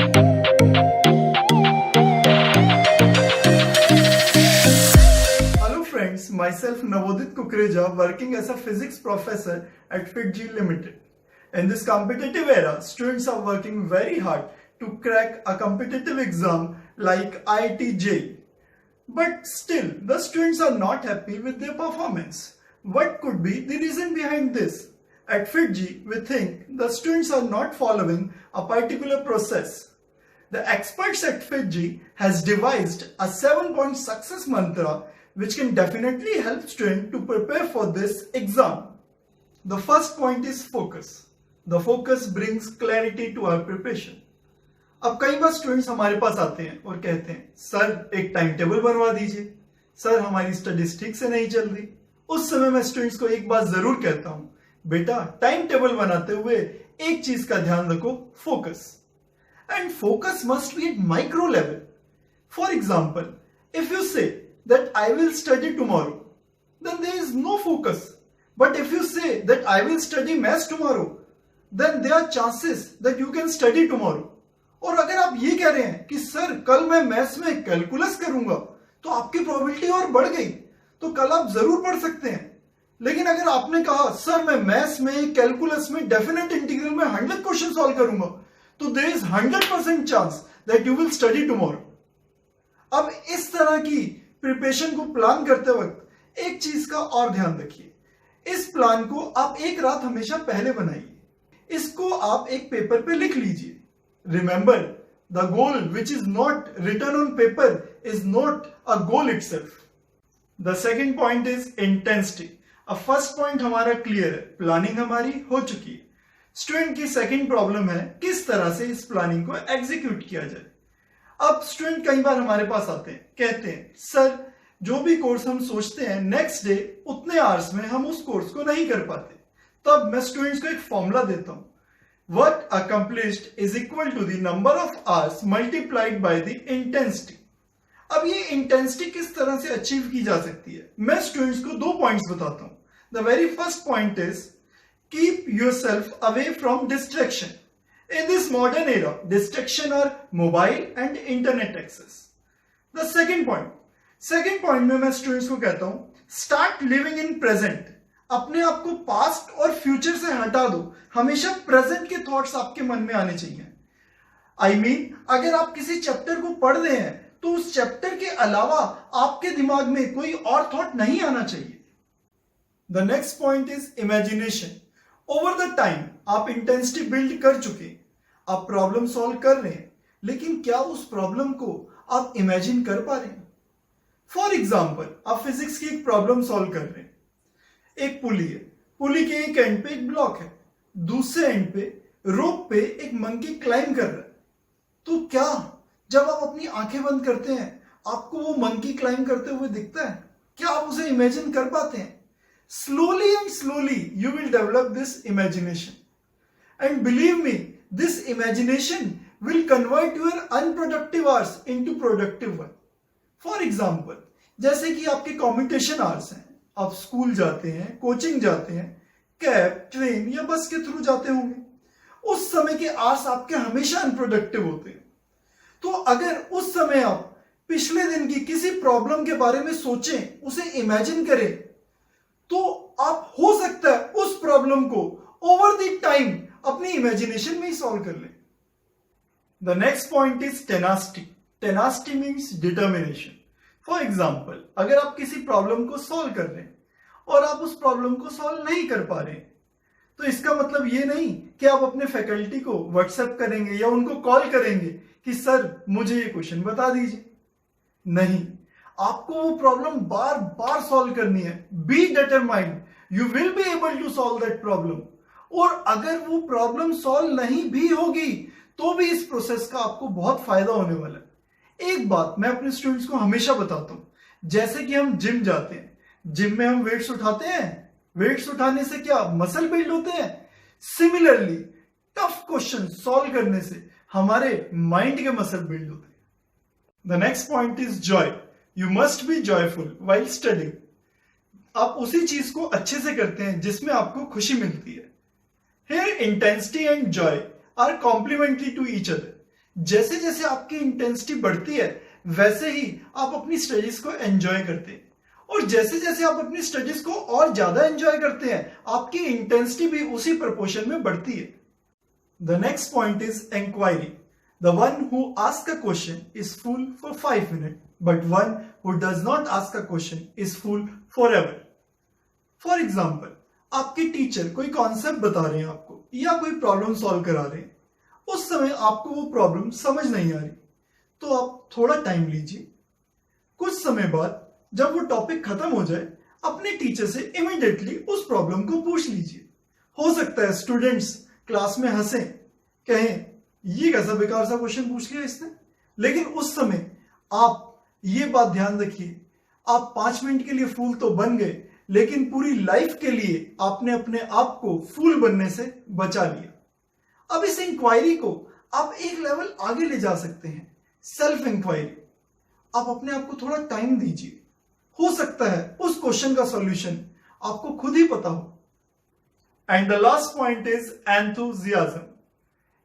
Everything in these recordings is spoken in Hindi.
Hello friends, myself Navodit Kukreja working as a physics professor at FitG Limited. In this competitive era, students are working very hard to crack a competitive exam like IIT JEE. But still, the students are not happy with their performance. What could be the reason behind this? At FitG, we think the students are not following a particular process. The experts at FitG has devised a 7-point success mantra which can definitely help students to prepare for this exam. The first point is focus. The focus brings clarity to our preparation. अब कई बार स्टूडेंट्स हमारे पास आते हैं और कहते हैं सर एक टाइम टेबल बनवा दीजिए, सर हमारी स्टडीज ठीक से नहीं चल रही। उस समय मैं स्टूडेंट्स को एक बात जरूर कहता हूं, बेटा टाइम टेबल बनाते हुए एक चीज का ध्यान रखो, focus. And focus must be eight micro level. For example, if you से that I will study tomorrow, then there is no focus. But if you say that I will study maths tomorrow, then there are chances that you can study tomorrow. और अगर आप ये कह रहे हैं कि सर कल मैं मैथ्स में कैलकुलस करूंगा, तो आपकी प्रोबेबिलिटी और बढ़ गई, तो कल आप जरूर पढ़ सकते हैं। लेकिन अगर आपने कहा सर मैं मैथ्स में कैलकुलस में डेफिनेट इंटीग्रल में 100 क्वेश्चन सॉल्व करूंगा, तो there is 100% chance that you will study tomorrow. अब इस तरह की प्रिपरेशन को प्लान करते वक्त एक चीज का और ध्यान रखिए, इस प्लान को आप एक रात हमेशा पहले बनाइए, इसको आप एक पेपर पे लिख लीजिए। Remember, the goal which is not written on paper is not a goal itself. The second point is intensity. अब फर्स्ट पॉइंट हमारा क्लियर है, प्लानिंग हमारी हो चुकी है। स्टूडेंट की सेकेंड प्रॉब्लम है किस तरह से इस प्लानिंग को एग्जीक्यूट किया जाए। अब स्टूडेंट कई बार हमारे पास आते हैं, कहते हैं सर जो भी कोर्स हम सोचते हैं नेक्स्ट डे उतने आवर्स में हम उस कोर्स को नहीं कर पाते। तब मैं स्टूडेंट्स को एक फॉर्मूला देता हूं, work accomplished is equal to the number of hours multiplied by the intensity. अब ये इंटेंसिटी किस तरह से अचीव की जा सकती है, मैं स्टूडेंट्स को 2 पॉइंट्स बताता हूं। The very first point is keep yourself away from distraction. In this modern era, distraction are mobile and internet access. The second point में मैं स्टूडेंट्स को कहता हूं, start living in present. अपने आप को पास्ट और फ्यूचर से हटा दो, हमेशा प्रेजेंट के थॉट्स आपके मन में आने चाहिए। I mean, अगर आप किसी चैप्टर को पढ़ रहे हैं तो उस चैप्टर के अलावा आपके दिमाग में कोई और थॉट नहीं आना चाहिए। The next point is imagination. Over the time आप इंटेंसिटी बिल्ड कर चुके, आप प्रॉब्लम सॉल्व कर रहे हैं, लेकिन क्या उस प्रॉब्लम को आप इमेजिन कर पा रहे हैं? फॉर एग्जाम्पल, आप फिजिक्स की एक प्रॉब्लम सॉल्व कर रहे हैं। एक पुली है, पुली के एक एंड पे एक ब्लॉक है, दूसरे एंड पे रोप पे एक मंकी क्लाइंब कर रहा है। तो क्या जब आप अपनी आंखें बंद करते हैं आपको वो मंकी क्लाइंब करते हुए दिखता है? क्या आप उसे इमेजिन कर पाते हैं? Slowly and slowly you will develop this imagination, and believe me, this imagination will convert your unproductive hours into productive one. For example, जैसे कि आपके कॉम्पिटिशन आवर्स हैं, आप स्कूल जाते हैं, कोचिंग जाते हैं, कैब, ट्रेन या बस के थ्रू जाते होंगे, उस समय के आवर्स आपके हमेशा अनप्रोडक्टिव होते हैं। तो अगर उस समय आप पिछले दिन की किसी प्रॉब्लम के बारे में सोचें, उसे इमेजिन करें, तो आप हो सकता है उस प्रॉब्लम को ओवर द टाइम अपनी इमेजिनेशन में ही सॉल्व कर लें। The next point is tenacity. Tenacity means determination. For example, अगर आप किसी प्रॉब्लम को सॉल्व कर रहे हैं और आप उस प्रॉब्लम को सॉल्व नहीं कर पा रहे हैं, तो इसका मतलब ये नहीं कि आप अपने फैकल्टी को व्हाट्सएप करेंगे या उनको कॉल करेंगे कि सर मुझे ये क्वेश्चन बता दीजिए। नहीं, आपको वो प्रॉब्लम बार बार सॉल्व करनी है। Be determined, you will be able to solve that problem. और अगर वो प्रॉब्लम सॉल्व नहीं भी होगी तो भी इस प्रोसेस का आपको बहुत फायदा होने वाला है। एक बात मैं अपने स्टूडेंट्स को हमेशा बताता हूं, जैसे कि हम जिम जाते हैं, जिम में हम वेट्स उठाते हैं, वेट्स उठाने से क्या मसल बिल्ड होते हैं। सिमिलरली टफ क्वेश्चन सॉल्व करने से हमारे माइंड के मसल बिल्ड होते हैं। The next point is Joy. You must be joyful while studying. आप उसी चीज को अच्छे से करते हैं जिसमें आपको खुशी मिलती है। Here intensity and joy are complementary to each other. जैसे जैसे आपकी इंटेंसिटी बढ़ती है वैसे ही आप अपनी स्टडीज को एंजॉय करते हैं, और जैसे जैसे आप अपनी स्टडीज को और ज्यादा एंजॉय करते हैं आपकी इंटेंसिटी भी उसी प्रोपोर्शन में बढ़ती है। The next point is inquiry. The one who ask a question is fool for 5 minute, but one who does not ask a question is fool forever. For example, आपके टीचर कोई कॉन्सेप्ट बता रहे हैं आपको या कोई प्रॉब्लम सॉल्व करा रहे हैं, उस समय आपको वो प्रॉब्लम समझ नहीं आ रही, तो आप थोड़ा टाइम लीजिए। कुछ समय बाद जब वो टॉपिक खत्म हो जाए अपने टीचर से इमीडिएटली उस प्रॉब्लम को पूछ लीजिए। हो सकता है स्टूडेंट्स क्लास में हंसें, कहें ये कैसा बेकार सा क्वेश्चन पूछ लिया इसने, लेकिन उस समय आप ये बात ध्यान रखिए, आप 5 मिनट के लिए फूल तो बन गए, लेकिन पूरी लाइफ के लिए आपने अपने आप को फूल बनने से बचा लिया। अब इस इंक्वायरी को आप एक लेवल आगे ले जा सकते हैं, सेल्फ इंक्वायरी। आप अपने आप को थोड़ा टाइम दीजिए, हो सकता है उस क्वेश्चन का सॉल्यूशन आपको खुद ही पता हो। And the last point is enthusiasm.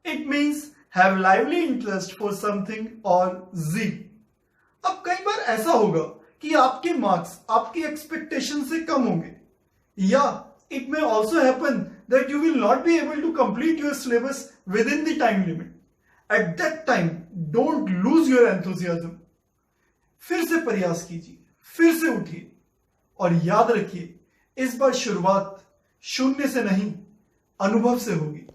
It means have lively interest for something और ज़ील। अब कई बार ऐसा होगा कि आपके मार्क्स आपकी एक्सपेक्टेशन से कम होंगे, या it may also happen that you will not be able to complete your syllabus within the time limit. At that time don't lose your enthusiasm. फिर से प्रयास कीजिए, फिर से उठिए, और याद रखिए इस बार शुरुआत शून्य से नहीं अनुभव से होगी।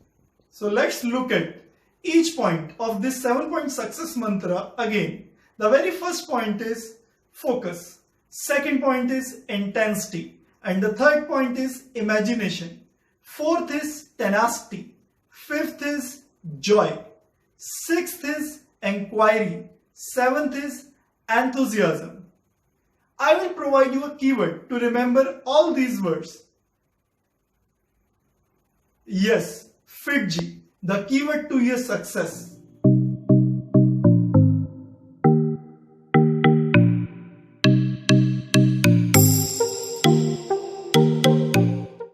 So let's look at each point of this 7-point success mantra again. The very first point is focus, second point is intensity, and the third point is imagination, fourth is tenacity, fifth is joy, sixth is inquiry, seventh is enthusiasm. I will provide you a keyword to remember all these words. Yes, FITG, the keyword to your success.